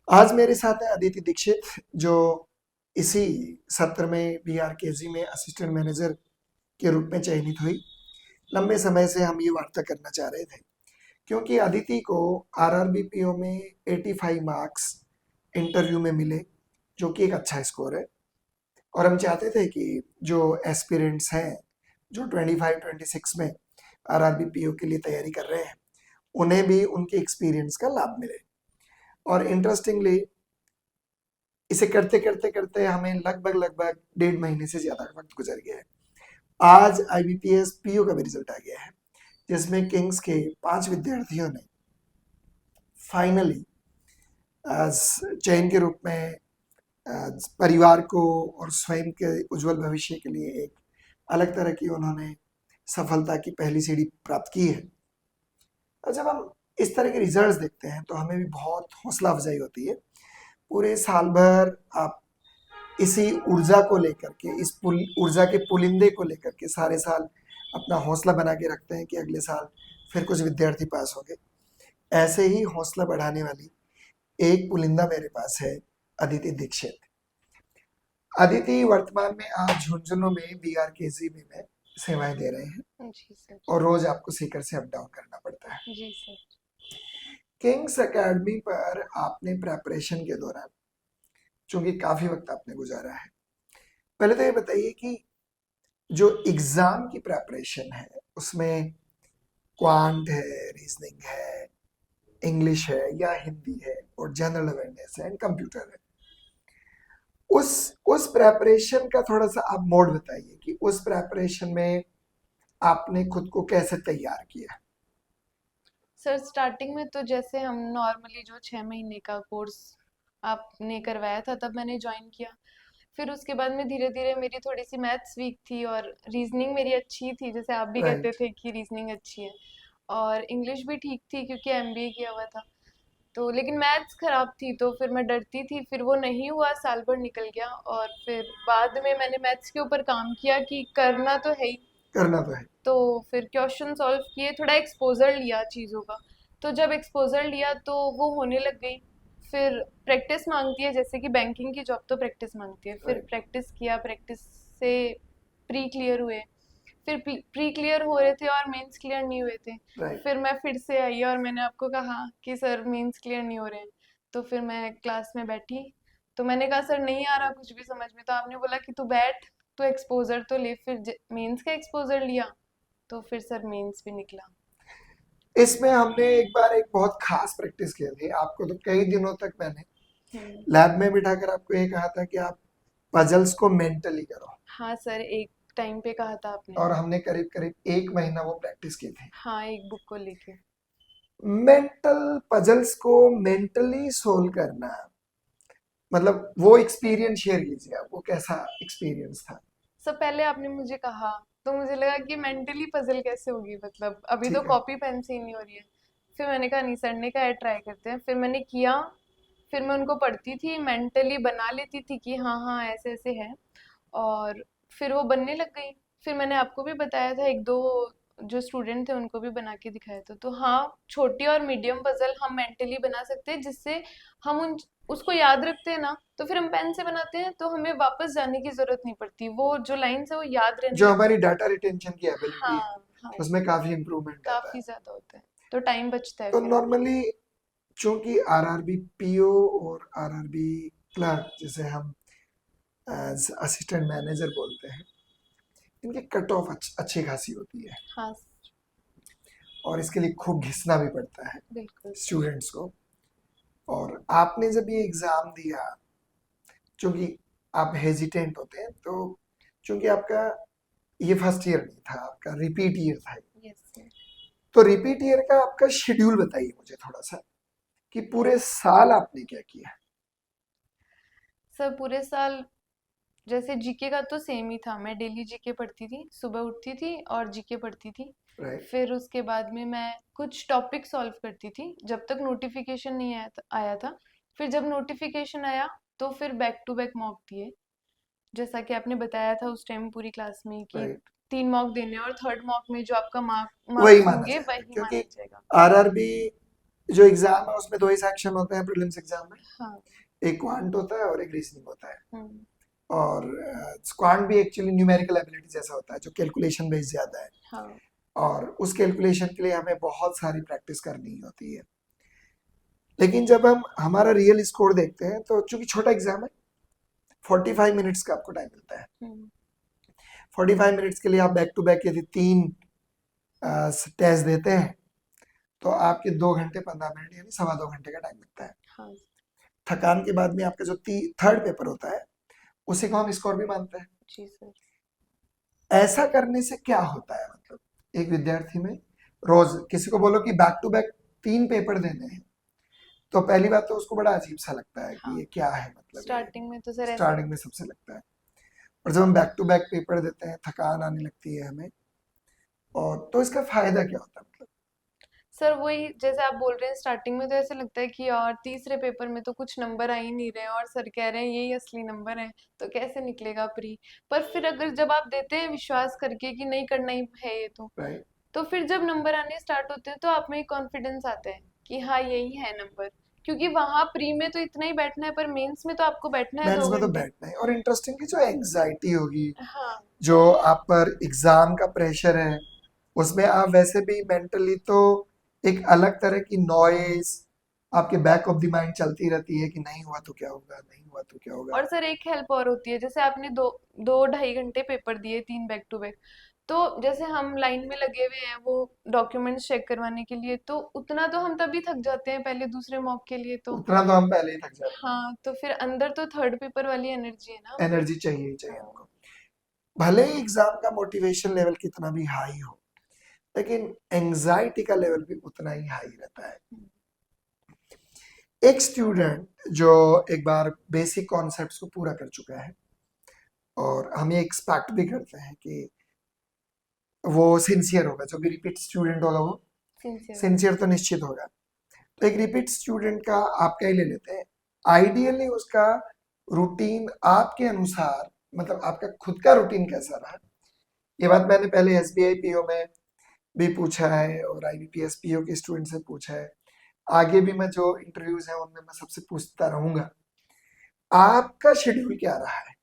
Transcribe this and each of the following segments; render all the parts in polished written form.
आज मेरे साथ है अदिति दीक्षित, जो इसी सत्र में बीआरकेजी में असिस्टेंट मैनेजर के रूप में चयनित हुई। लंबे समय से हम ये वार्ता करना चाह रहे थे, क्योंकि अदिति को आरआरबीपीओ में 85 मार्क्स इंटरव्यू में मिले, जो कि एक अच्छा स्कोर है। और हम चाहते थे कि जो एस्पिरेंट्स हैं, जो 25-26 में आरआरबीपीओ के लिए तैयारी कर रहे हैं, उन्हें भी उनके एक्सपीरियंस का लाभ मिले। और इंटरेस्टिंगली इसे करते करते करते हमें लगभग 1.5 महीने से ज्यादा वक्त गुजर गया है। आज आईबीपीएस पीओ का भी रिजल्ट आ गया है, जिसमें किंग्स के 5 विद्यार्थियों ने फाइनली चयन के रूप में परिवार को और स्वयं के उज्जवल भविष्य के लिए एक अलग तरह की उन्होंने सफलता की पहली सीढ़ी प्राप्त की है। और जब हम इस तरह के रिजल्ट्स देखते हैं तो हमें भी बहुत हौसला अफजाई होती है। पूरे साल भर आप इसी ऊर्जा को लेकर के, इस ऊर्जा के पुलिंदे को लेकर के सारे साल अपना हौसला बना के रखते हैं कि अगले साल फिर कुछ विद्यार्थी पास होंगे। ऐसे ही हौसला बढ़ाने वाली एक पुलिंदा मेरे पास है, अदिति दीक्षित। अदिति वर्तमान में आप झुंझुनू में बीआरकेजीबी में सेवाएं दे रहे हैं जी सर। और रोज आपको सीकर से अप डाउन करना पड़ता है। जी सर। किंग्स एकेडमी पर आपने प्रेपरेशन के दौरान, चूंकि काफी वक्त आपने गुजारा है, पहले तो ये बताइए कि जो एग्जाम की प्रेपरेशन है उसमें क्वांट है, रीजनिंग है, इंग्लिश है या हिंदी है, और जनरल अवेयरनेस है एंड कंप्यूटर है, उस प्रेपरेशन का थोड़ा सा आप मोड बताइए कि उस प्रेपरेशन में आपने खुद को कैसे तैयार किया। सर स्टार्टिंग में तो जैसे हम नॉर्मली जो 6 महीने का कोर्स आपने करवाया था तब मैंने ज्वाइन किया। फिर उसके बाद में धीरे धीरे मेरी थोड़ी सी मैथ्स वीक थी और रीजनिंग मेरी अच्छी थी, जैसे आप भी कहते राइट। थे कि रीजनिंग अच्छी है। और इंग्लिश भी ठीक थी क्योंकि एमबीए किया हुआ था। तो लेकिन मैथ्स खराब थी तो फिर मैं डरती थी, फिर वो नहीं हुआ, साल भर निकल गया। और फिर बाद में मैंने मैथ्स के ऊपर काम किया कि करना तो है ही। करना तो है। तो फिर क्वेश्चन सॉल्व किए, थोड़ा एक्सपोजर लिया चीज़ों का। तो जब एक्सपोजर लिया तो वो होने लग गई। फिर प्रैक्टिस मांगती है, जैसे कि बैंकिंग की जॉब तो प्रैक्टिस मांगती है। फिर राइट। प्रैक्टिस किया, प्रैक्टिस से प्री क्लियर हुए। फिर प्री क्लियर हो रहे थे और मेंस क्लियर नहीं हुए थे। राइट। फिर मैं फिर से आई और मैंने आपको कहा कि सर मेंस क्लियर नहीं हो रहे हैं। तो फिर मैं क्लास में बैठी, तो मैंने कहा सर नहीं आ रहा कुछ भी समझ में। तो आपने बोला कि तू बैठ, तू एक्सपोजर तो ले। फिर मेंस का एक्सपोजर लिया, तो फिर सर मेंस भी निकला। इसमें हमने एक बार एक बहुत खास प्रैक्टिस की थी। आपको तो कई दिनों तक मैंने हम्म। लैब में बिठाकर आपको ये कहा था कि आप पजल्स को मेंटली करो, हाँ सर, एक टाइम पे कहा था आपने। और हमने करीब करीब 1 महीना वो प्रैक्टिस की थी। हाँ, एक बुक को लेके। मेंटल पजल्स को मेंटली सोल्व करना, मतलब वो एक्सपीरियंस शेयर कीजिए आप, वो कैसा एक्सपीरियंस था। सब पहले आपने मुझे कहा तो मुझे लगा कि मेंटली पजल कैसे होगी, मतलब अभी तो ठीक है। कॉपी पेन से ही नहीं हो रही है। फिर मैंने कहा नहीं, सर ने कहा ट्राई करते हैं। फिर मैंने किया। फिर मैं उनको पढ़ती थी, मेंटली बना लेती थी कि हाँ हाँ ऐसे ऐसे है। और फिर वो बनने लग गई। फिर मैंने आपको भी बताया था, एक दो जो स्टूडेंट थे उनको भी बना के दिखाया था। तो हाँ, छोटी और मीडियम पजल हम मेंटली बना सकते हैं, जिससे हम उन उसको याद रखते हैं ना। तो फिर हम पेन से बनाते हैं तो हमें वापस जाने की जरूरत नहीं पड़ती, वो जो लाइन्स है वो याद रहने जो लगती हमारी है। डाटा रिटेंशन की एबिलिटी है, हाँ। हाँ उसमें काफी इम्प्रूवमेंट आता है। काफी ज्यादा होता है, तो टाइम बचता है तो फिर हमारा। नॉर्मली, चूंकि आरआरबी पीओ और आरआरबी क्लर्क, जिसे हम असिस्टेंट मैनेजर बोलते हैं, इनकी कट ऑफ अच्छी खासी होती है, हाँ और इसके लिए खूब घिसना भी पड़ता है बिल्कुल सर। स्टूडेंट्स को। और आपने जब ये एग्ज़ाम दिया, चूंकि आप हेजिटेंट होते हैं, तो चूंकि आपका ये फर्स्ट ईयर नहीं था, आपका रिपीट ईयर था, यस सर। तो रिपीट ईयर का आपका शेड्यूल बताइए मुझे थोड़ा सा, कि पूरे साल आपने क्या किया। सर पूरे साल जैसे जीके का तो सेम ही था, मैं डेली जीके पढ़ती थी, सुबह उठती थी और जीके पढ़ती थी। राइट। फिर उसके बाद में मैं कुछ टॉपिक सॉल्व करती थी जब तक नोटिफिकेशन नहीं आया था। फिर जब नोटिफिकेशन आया तो फिर बैक टू बैक मॉक दिए। जैसा कि आपने बताया था उस टाइम पूरी क्लास में कि राइट। 3 मॉक देने हैं और थर्ड मॉक में जो आपका वही मार्क्स माना होंगे जाएगा, वही क्योंकि माना जाएगा। आरआरबी जो एग्जाम है उसमें 2 ही सेक्शन होते हैं प्रीलिम्स एग्जाम में, हाँ। एक क्वांट होता है और एक रीजनिंग होता है। हम्म। और क्वांट भी एक्चुअली न्यूमेरिकल एबिलिटी जैसा होता है, जो कैलकुलेशन बेस्ड ज्यादा है, हाँ। और उस कैलकुलेशन के लिए हमें बहुत सारी प्रैक्टिस करनी होती है। लेकिन जब हम हमारा रियल स्कोर देखते हैं तो चूंकि छोटा एग्जाम है, 45 मिनट्स का आपको टाइम मिलता है। हम्म। 45 मिनट्स के लिए आप बैक टू बैक यदि 3 टेस्ट देते हैं तो आपके 2 घंटे 15 मिनट यानी 2.25 घंटे का टाइम लगता है। हाँ थकान के बाद में आपका जो थर्ड पेपर होता है उसी को हम स्कोर भी मानते हैं। जी सर। ऐसा करने से क्या होता है, मतलब एक विद्यार्थी में रोज किसी को बोलो कि बैक टू बैक 3 पेपर देने हैं, तो पहली बात तो उसको बड़ा अजीब सा लगता है कि हाँ ये क्या है, मतलब ये स्टार्टिंग में तो सर ऐसा स्टार्टिंग में सबसे लगता है। और जब हम बैक टू बैक पेपर देते हैं थकान आने लगती है हमें, और तो इसका फायदा क्या होता है, मतलब सर वही जैसे आप बोल रहे हैं स्टार्टिंग में तो ऐसे लगता है कि यार तीसरे पेपर में तो कुछ नंबर आ ही नहीं रहे हैं और सर कह रहे हैं यही असली नंबर है, तो कैसे निकलेगा प्री। पर फिर अगर जब आप देते हैं विश्वास करके कि नहीं करना ही है ये, राइट। तो फिर जब नंबर आने स्टार्ट होते हैं तो आप में एक कॉन्फिडेंस आता है कि हाँ यही है नंबर। क्योंकि वहां प्री में तो इतना ही बैठना है, पर मेंस में तो आपको बैठना है मेंस दो में तो घंटे बैठना है, और इंटरेस्टिंगली जो एंग्जाइटी होगी, हाँ। जो आप पर एग्जाम का प्रेशर है, उसमें आप वैसे भी मेंटली तो एक अलग तरह की नॉइज आपके बैक ऑफ द माइंड चलती रहती है कि नहीं हुआ तो क्या होगा, नहीं हुआ तो क्या होगा। और सर एक हेल्प और होती है, जैसे आपने दो दो ढाई घंटे पेपर दिए, 3 बैक टू बैक, तो जैसे हम लाइन में लगे हुए हैं वो डॉक्यूमेंट्स चेक करवाने के लिए, तो उतना तो हम तभी थक जाते हैं पहले दूसरे मॉक के लिए तो। उतना तो हम पहले ही थक जाते हाँ तो फिर अंदर तो थर्ड पेपर वाली एनर्जी है ना हैं, हमें। एनर्जी चाहिए ही चाहिए हाँ। हमको। भले ही एग्जाम का मोटिवेशन लेवल कितना भी हाई हो, लेकिन एंजाइटी का लेवल भी उतना ही हाई रहता है। एक स्टूडेंट जो एक बार बेसिक कॉन्सेप्ट्स को पूरा कर चुका है, और हम ये एक्सपेक्ट भी करते हैं कि वो सिंसियर होगा, जो भी रिपीट स्टूडेंट होगा वो सिंसियर। सिंसियर तो निश्चित होगा। तो एक रिपीट स्टूडेंट का आपका ही ले लेते हैं, आइडियली उसका रूटीन आपके अनुसार, मतलब आपका खुद का रूटीन कैसा रहा। ये बात मैंने पहले एसबीआई पीओ में भी पूछा है और आईबीपीएस पीओ के स्टूडेंट से पूछा है, आगे भी मैं जो इंटरव्यूज है उनमें मैं सबसे पूछता रहूंगा, आपका शेड्यूल क्या रहा है।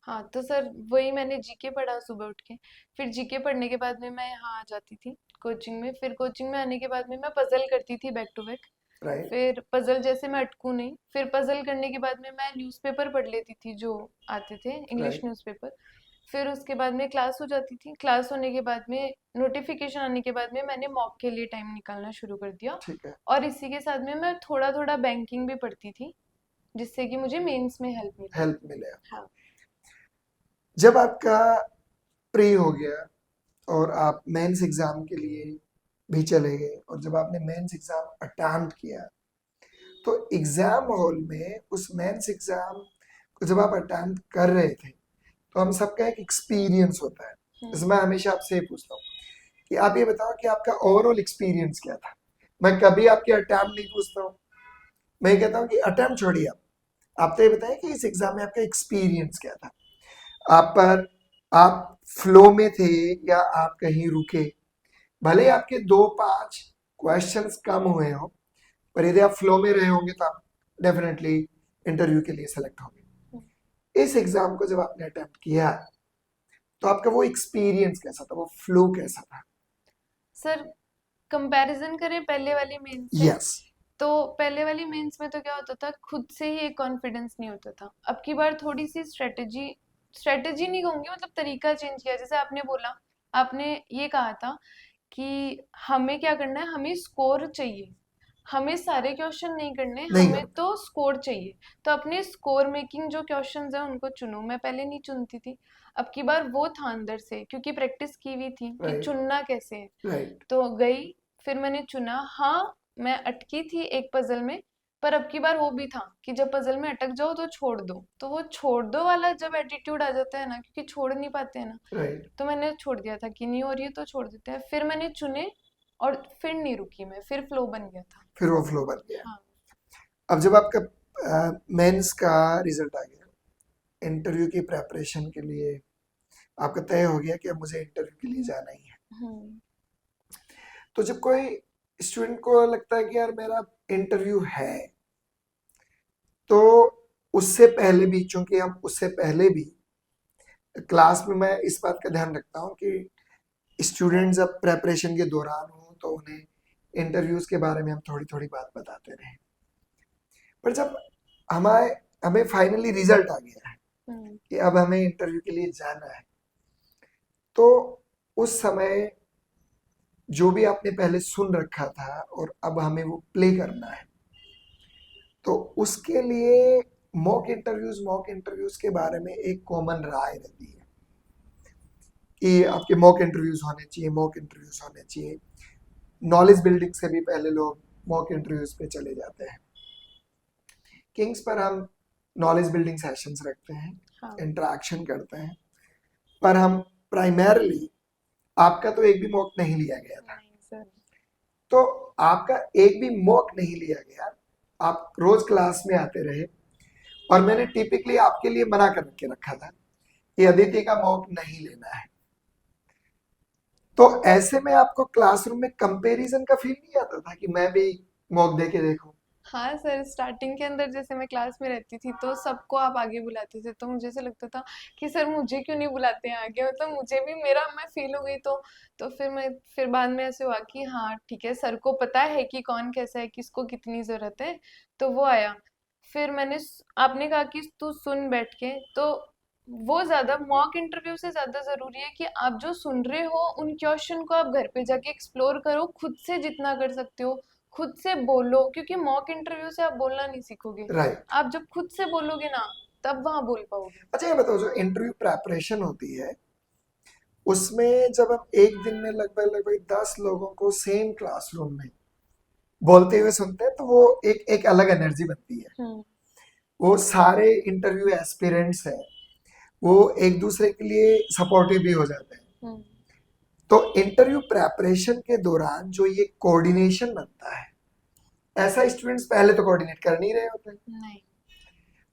हाँ तो सर वही मैंने जीके पढ़ा सुबह उठ के, फिर जीके पढ़ने के बाद में मैं यहाँ आ जाती थी कोचिंग में, फिर कोचिंग में आने के बाद में मैं पजल करती थी बैक टू बैक। राइट। फिर पजल जैसे मैं अटकूं नहीं, फिर पजल करने के बाद में मैं न्यूज़पेपर पढ़ लेती थी जो आते थे इंग्लिश राइट। न्यूज़पेपर। फिर उसके बाद में क्लास हो जाती थी, क्लास होने के बाद में नोटिफिकेशन आने के बाद में मैंने मॉक के लिए टाइम निकालना शुरू कर दिया। ठीक है। और इसी के साथ में मैं थोड़ा थोड़ा बैंकिंग भी पढ़ती थी, जिससे कि मुझे मेंस में हेल्प मिले। हेल्प मिले। हाँ। जब आपका प्री हो गया और आप मेंस एग्जाम के लिए भी चले गए, और जब आपने मेंस एग्जाम अटेम्प्ट किया, तो एग्जाम हॉल में उस मेंस एग्जाम को जब आप अटेम्प्ट कर रहे थे, तो हम सबका एक एक्सपीरियंस होता है। जैसे मैं हमेशा आपसे ये पूछता हूँ कि आप ये बताओ कि आपका ओवरऑल एक्सपीरियंस क्या था। मैं कभी आपके अटेम्प्ट नहीं पूछता हूँ, मैं ये कहता हूँ कि अटेम्प्ट छोड़िए, आप तो ये बताएं कि इस एग्जाम में आपका एक्सपीरियंस क्या था। आप पर आप फ्लो में थे या आप कहीं रुके, भले ही आपके 2-5 क्वेश्चंस कम हुए हो, पर यदि आप फ्लो में रहे होंगे तो आप डेफिनेटली इंटरव्यू के लिए सेलेक्ट होंगे। इस एग्जाम को जब आपने अटेम्प्ट किया, तो आपका वो एक्सपीरियंस कैसा था, वो फ्लो कैसा था। सर कंपैरिजन करें पहले वाली मेंस से, यस। तो पहले वाली मेंस में तो क्या होता था, खुद से ही एक कॉन्फिडेंस नहीं होता था। अब की बार थोड़ी सी स्ट्रेटजी स्ट्रेटजी नहीं कहूंगी, मतलब तरीका चेंज किया। जैसे आपने बोला, आपने ये कहा था कि हमें क्या करना है, हमें स्कोर चाहिए, हमें सारे क्वेश्चन नहीं करने, नहीं हमें करना। तो स्कोर चाहिए। तो अपने स्कोर मेकिंग जो क्वेश्चंस हैं उनको चुनो। मैं पहले नहीं चुनती थी, अब की बार वो था अंदर से, क्योंकि प्रैक्टिस की हुई थी कि राइट। चुनना कैसे है। राइट। तो गई, फिर मैंने चुना। हाँ मैं अटकी थी एक पजल में, पर अब की बार वो भी था कि जब पजल में अटक जाओ तो छोड़ दो। तो वो छोड़ दो वाला जब एटीट्यूड आ जाता है ना, क्योंकि छोड़ नहीं पाते हैं ना, राइट। तो मैंने छोड़ दिया था कि नहीं हो रही है तो छोड़ देते हैं। फिर मैंने चुने और फिर नहीं रुकी मैं, फिर फ्लो बन गया था। फिर वो फ्लो बन गया। हाँ। अब जब आपका मेंस का रिजल्ट आ गया, इंटरव्यू की प्रेपरेशन के लिए आपका तय हो गया कि अब मुझे इंटरव्यू के लिए जाना ही है, हम्म। तो जब कोई स्टूडेंट को लगता है कि यार मेरा इंटरव्यू है, तो उससे पहले भी, चूंकि हम उससे पहले भी क्लास में, मैं इस बात का ध्यान रखता हूँ कि स्टूडेंट जब प्रेपरेशन के दौरान हो तो उन्हें इंटरव्यूज के बारे में हम थोड़ी थोड़ी बात बताते रहे। पर जब हमारे हमें फाइनली रिजल्ट आ गया है हम्म, कि अब हमें इंटरव्यू के लिए जाना है, तो उस समय जो भी आपने पहले सुन रखा था और अब हमें वो प्ले करना है, तो उसके लिए मॉक इंटरव्यूज के बारे में एक कॉमन राय रहती है कि आपके मॉक इंटरव्यूज होने चाहिए। नॉलेज बिल्डिंग से भी पहले लोग मॉक इंटरव्यूज पे चले जाते हैं। किंग्स पर हम नॉलेज बिल्डिंग सेशंस रखते हैं, हाँ इंटरेक्शन करते हैं, पर हम प्राइमरली, आपका तो एक भी मॉक नहीं लिया गया था, नहीं सर। तो आपका एक भी मॉक नहीं लिया गया, आप रोज क्लास में आते रहे, और मैंने टिपिकली आपके लिए मना करके रखा था कि अदिति का मॉक नहीं लेना है। तो ऐसे में आपको क्लासरूम में कंपैरिजन का फील नहीं आता था कि मैं भी मॉक दे के देखूं? हाँ सर, स्टार्टिंग के अंदर जैसे मैं क्लास में रहती थी तो सबको आप आगे बुलाते थे, तो मुझे ऐसा लगता था कि सर मुझे क्यों नहीं बुलाते हैं आगे, मतलब मुझे भी मेरा मैं फेल हो गई तो फिर बाद में ऐसे हुआ कि हाँ ठीक है, सर को पता है कि कौन कैसा है, किसको कितनी जरूरत है, तो वो आया। फिर आपने कहा कि तू सुन बैठ के, तो वो ज्यादा मॉक इंटरव्यू से ज्यादा जरूरी है कि आप जो सुन रहे हो उन क्वेश्चन को आप घर पे जाके एक्सप्लोर करो, खुद से जितना कर सकते हो खुद से बोलो, क्योंकि मॉक इंटरव्यू से आप बोलना नहीं सीखोगे। राइट। आप जब खुद से बोलोगे ना, तब वहां बोल पाओगे। अच्छा ये बताओ, जो इंटरव्यू प्रेपरेशन होती है उसमें जब हम एक दिन में लगभग लगभग 10 लोगों को सेम क्लासरूम में बोलते हुए सुनते हैं, तो वो एक एक अलग एनर्जी बनती है। हम्म। वो सारे इंटरव्यू एस्पिरेंट्स हैं, वो एक दूसरे के लिए सपोर्टिव भी हो जाते हैं। हम्म। तो इंटरव्यू प्रेपरेशन के दौरान जो ये कोऑर्डिनेशन बनता है, ऐसा स्टूडेंट्स पहले तो कोऑर्डिनेट कर नहीं रहे होते हैं। नहीं।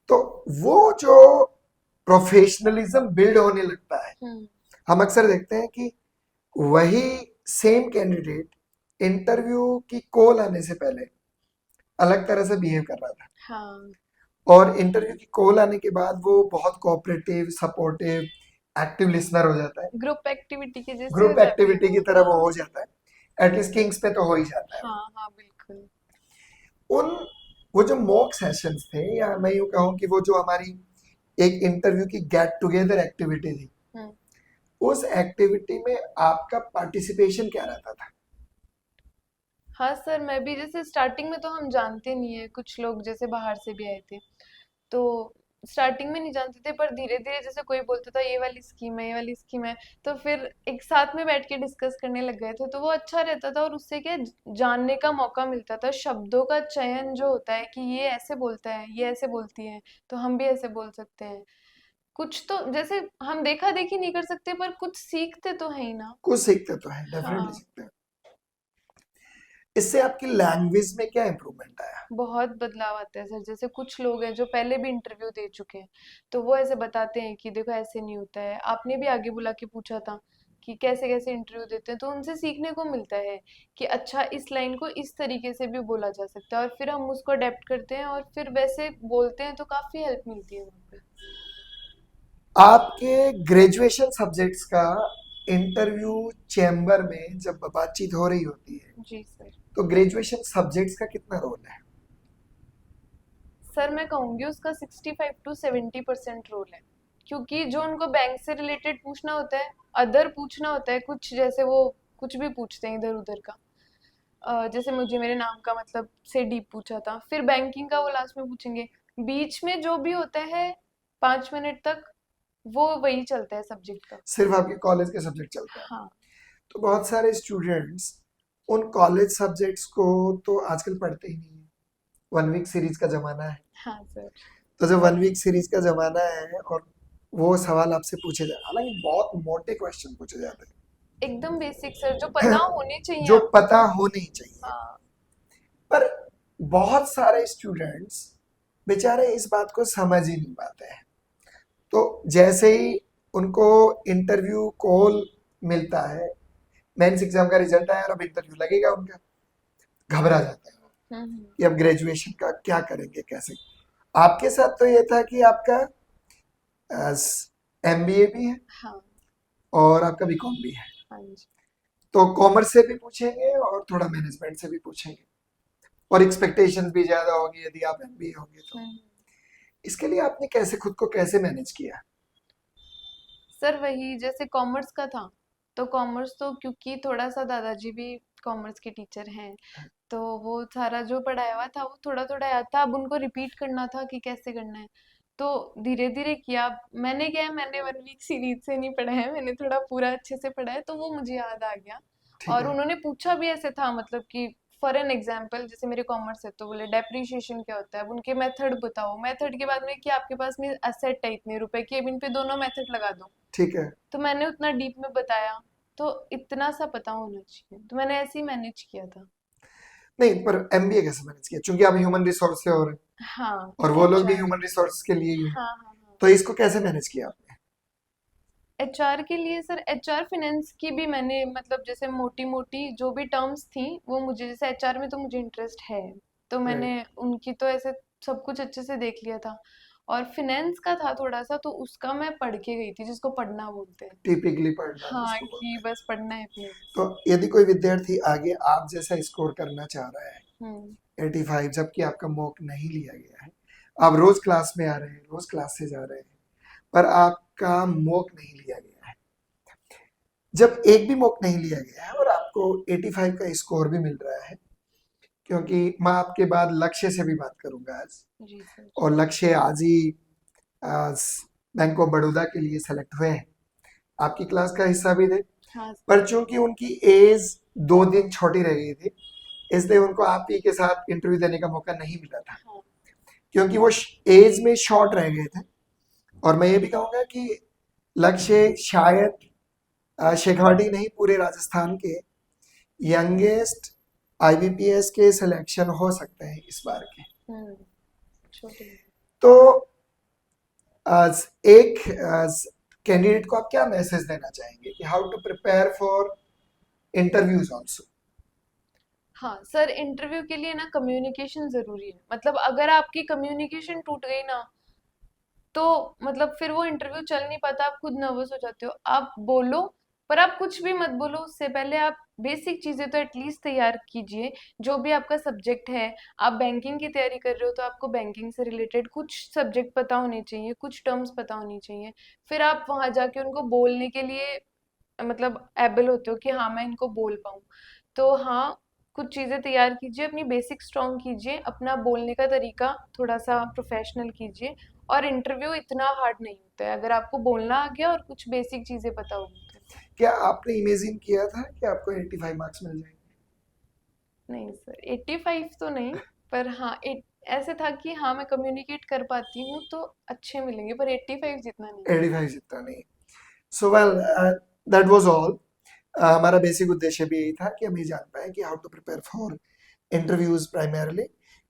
तो वो जो प्रोफेशनलिज्म बिल्ड होने लगता है, हम्म। हम अक्सर देखते हैं कि वही सेम कैंडिडेट इंटरव्यू की कॉल आने से पहले अलग तरह से बिहेव कर रहा था, हाँ, और इंटरव्यू की कॉल आने के बाद वो बहुत कोऑपरेटिव, सपोर्टिव, एक्टिव लिसनर हो जाता है, ग्रुप एक्टिविटी के जैसे हो ग्रुप जाते हैं एक्टिविटी की वो। तरह वो हाँ हो जाता है। एटलीस्ट किंग्स पे तो हो ही जाता है वो। हाँ हाँ बिल्कुल। उन वो जो मॉक सेशंस थे, या मैं यूं कहूँ कि वो जो हमारी एक इंटरव्यू की गेट टुगेदर एक्टिविटी थी, हम्म। उस एक्टिविटी में आपका पार्टिसिपेशन क्या रहता था? हाँ सर, मैं भी जैसे स्टार्टिंग में तो हम जानते नहीं है, कुछ लोग जैसे बाहर से भी आए थे, तो स्टार्टिंग में नहीं जानते थे, पर धीरे धीरे जैसे कोई बोलता था ये वाली स्कीम है, ये वाली स्कीम है, तो फिर एक साथ में बैठ के डिस्कस करने लग गए थे, तो वो अच्छा रहता था, और उससे क्या जानने का मौका मिलता था, शब्दों का चयन जो होता है कि ये ऐसे बोलता है, ये ऐसे बोलती है, तो हम भी ऐसे बोल सकते हैं। कुछ तो जैसे हम देखा देखी नहीं कर सकते, पर कुछ सीखते तो है ही ना। कुछ सीखते तो हैं, डेफिनेटली हाँ, सीखते हैं। इससे आपकी लैंग्वेज में क्या इंप्रूवमेंट आया? बहुत बदलाव आता है सर। जैसे कुछ लोग हैं जो पहले भी इंटरव्यू दे चुके हैं, तो वो ऐसे बताते हैं कि देखो ऐसे नहीं होता है। आपने भी आगे बुला के पूछा था कि कैसे कैसे इंटरव्यू देते हैं, तो उनसे सीखने को मिलता है कि अच्छा इस लाइन को इस तरीके से भी बोला जा सकता है, और फिर हम उसको अडेप्ट करते हैं और फिर वैसे बोलते हैं, तो काफी हेल्प मिलती है वहाँ पे। आपके ग्रेजुएशन सब्जेक्ट्स का इंटरव्यू चैम्बर में जब बातचीत हो रही होती है, जी सर। तो ग्रेजुएशन सब्जेक्ट्स का कितना रोल है? सर मैं कहूँगी उसका 65 to 70% रोल है, क्योंकि जो उनको बैंक से रिलेटेड पूछना होता है, अदर पूछना होता है कुछ, जैसे वो कुछ भी पूछते हैं इधर उधर का, जैसे मुझे मेरे नाम का मतलब से डीप पूछा था, फिर बैंकिंग का वो लास्ट में पूछेंगे। बीच में जो भी होता है 5 मिनट तक, वो वही चलता है सब्जेक्ट का। सिर्फ आपके कॉलेज के सब्जेक्ट चलते हैं? हाँ। तो बहुत सारे स्टूडेंट्स उन कॉलेज सब्जेक्ट्स को तो आजकल पढ़ते ही नहीं है। 1 वीक सीरीज का जमाना है। हाँ सर। तो जब 1 वीक सीरीज का जमाना है और वो सवाल आपसे पूछे जाए, हालांकि बहुत मोटे क्वेश्चन पूछे जाते एकदम बेसिक सर, जो पता होने चाहिए जो आपको। पता होनी चाहिए, हाँ। पर बहुत सारे स्टूडेंट्स बेचारे इस बात को समझ ही नहीं पाते हैं। तो जैसे ही उनको इंटरव्यू कॉल मिलता है, मेंस एग्जाम का रिजल्ट आया और अब इंटरव्यू लगेगा उनका, घबरा जाते हैं हम्म। कि अब ग्रेजुएशन का क्या करेंगे, कैसे। आपके साथ तो ये था कि आपका एमबीए भी है हाँ। और आपका बीकॉम भी है, हाँ जी। तो कॉमर्स से भी पूछेंगे और थोड़ा मैनेजमेंट से भी पूछेंगे, और एक्सपेक्टेशंस भी ज्यादा होगी यदि आप एमबीए होंगे तो। हम्म। इसके लिए आपने कैसे खुद को कैसे मैनेज किया? सर वही जैसे कॉमर्स का था, तो कॉमर्स तो क्योंकि थोड़ा सा दादाजी भी कॉमर्स के टीचर हैं, तो वो सारा जो पढ़ाया हुआ था वो थोड़ा थोड़ा याद था, अब उनको रिपीट करना था कि कैसे करना है। तो धीरे धीरे किया। मैंने क्या है, मैंने 1 वीक सीरीज से नहीं पढ़ा है, मैंने थोड़ा पूरा अच्छे से पढ़ा है, तो वो मुझे याद आ गया। ठीक और है। उन्होंने पूछा भी ऐसे था, मतलब कि फॉर एन एग्जाम्पल जैसे मेरे कॉमर्स है, तो बोले डेप्रिसिएशन क्या होता है, अब उनके मेथड बताओ, मेथड के बाद में कि आपके पास में असेट है इतने रुपए की, अब इन पे दोनों मेथड लगा दो। ठीक है। तो मैंने उतना डीप में बताया, तो इतना सा पता होना चाहिए, तो मैंने ऐसे ही मैनेज किया था। नहीं, पर एमबीए कैसे मैनेज किया, क्योंकि आप ह्यूमन रिसोर्स से हो रहे हैं हाँ। और वो लोग भी एचआर। ह्यूमन रिसोर्स के लिए ही है, हाँ हाँ हाँ। तो इसको कैसे मैनेज किया आपने? एचआर के लिए सर, एचआर फाइनेंस की भी मैंने मतलब जैसे मोटी मोटी जो भी टर्म्स थी वो मुझे, जैसे एचआर में तो मुझे इंटरेस्ट है, तो मैंने राइट। उनकी तो ऐसे सब कुछ अच्छे से देख लिया था। और फाइनेंस का था थोड़ा सा, तो उसका मैं पढ़ के गई थी, जिसको पढ़ना बोलते हैं। टिपिकली पढ़ना हाँ, जिसको कि बोलते हैं। बस पढ़ना है अपने तो बस। यदि कोई विद्यार्थी आगे आप जैसा स्कोर करना चाह रहा है हम्म। 85, जबकि आपका मॉक नहीं लिया गया है, आप रोज क्लास में आ रहे हैं, रोज क्लास से जा रहे हैं, पर आपका मॉक नहीं लिया गया है, जब एक भी मॉक नहीं लिया गया है और आपको 85 का स्कोर भी मिल रहा है, क्योंकि मैं आपके बाद लक्ष्य से भी बात करूंगा आज, जी सर। और लक्ष्य आज ही आज बैंक ऑफ बड़ौदा के लिए सेलेक्ट हुए हैं, आपकी क्लास का हिस्सा भी थे, हाँ पर चूंकि उनकी एज 2 दिन छोटी रह गई थी, इसलिए उनको आप ही के साथ इंटरव्यू देने का मौका नहीं मिला था, हाँ। क्योंकि वो एज में शॉर्ट रह गए थे। और मैं ये भी कहूँगा कि लक्ष्य शायद शेखावाटी नहीं, पूरे राजस्थान के यंगेस्ट आईबीपीएस के सिलेक्शन हो सकते हैं इस बार के। हम्म। छोटे। तो आज एक कैंडिडेट को आप क्या मैसेज देना चाहेंगे कि how to prepare for interviews also? हाँ सर, इंटरव्यू के लिए ना कम्युनिकेशन जरूरी है, मतलब अगर आपकी कम्युनिकेशन टूट गई ना, तो मतलब फिर वो इंटरव्यू चल नहीं पाता, आप खुद नर्वस हो जाते हो। आप बोलो, पर आप कुछ भी मत बोलो, उससे पहले आप बेसिक चीजें तो एटलीस्ट तैयार कीजिए। जो भी आपका सब्जेक्ट है, आप बैंकिंग की तैयारी कर रहे हो तो आपको बैंकिंग से रिलेटेड कुछ सब्जेक्ट पता होने चाहिए, कुछ टर्म्स पता होनी चाहिए। फिर आप वहां जाके उनको बोलने के लिए मतलब एबल होते हो कि हाँ मैं इनको बोल पाऊँ। तो हाँ, कुछ चीज़ें तैयार कीजिए, अपनी बेसिक स्ट्रॉन्ग कीजिए, अपना बोलने का तरीका थोड़ा सा प्रोफेशनल कीजिए। और इंटरव्यू इतना हार्ड नहीं होता है, अगर आपको बोलना आ गया और कुछ बेसिक चीज़ें पता होगी तो। क्या आपने इमेजिन किया था कि आपको 85 मार्क्स मिल जाएंगे? नहीं सर, 85 तो नहीं, पर हाँ ऐसे था कि हाँ मैं कम्युनिकेट कर पाती हूँ तो अच्छे मिलेंगे, पर 85 जितना नहीं। 85 जितना नहीं। So well, that was all. हमारा बेसिक उद्देश्य भी यही था कि हम ये जान पाए कि how to prepare for interviews primarily,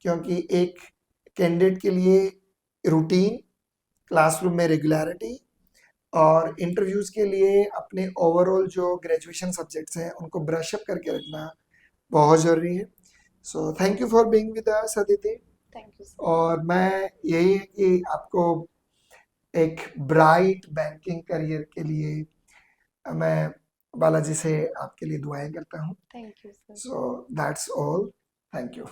क्योंकि एक कैंडिडेट के लिए रूटीन, क्लासरूम में रेगुलरिटी, और इंटरव्यूज के लिए अपने ओवरऑल जो ग्रेजुएशन सब्जेक्ट्स हैं उनको ब्रश अप करके रखना बहुत ज़रूरी है। So thank you for being with us Aditi. Thank you sir. और मैं यही है कि आपको एक ब्राइट बैंकिंग करियर के लिए मैं बालाजी से आपके लिए दुआएं करता हूँ। Thank you sir. So that's all. Thank you.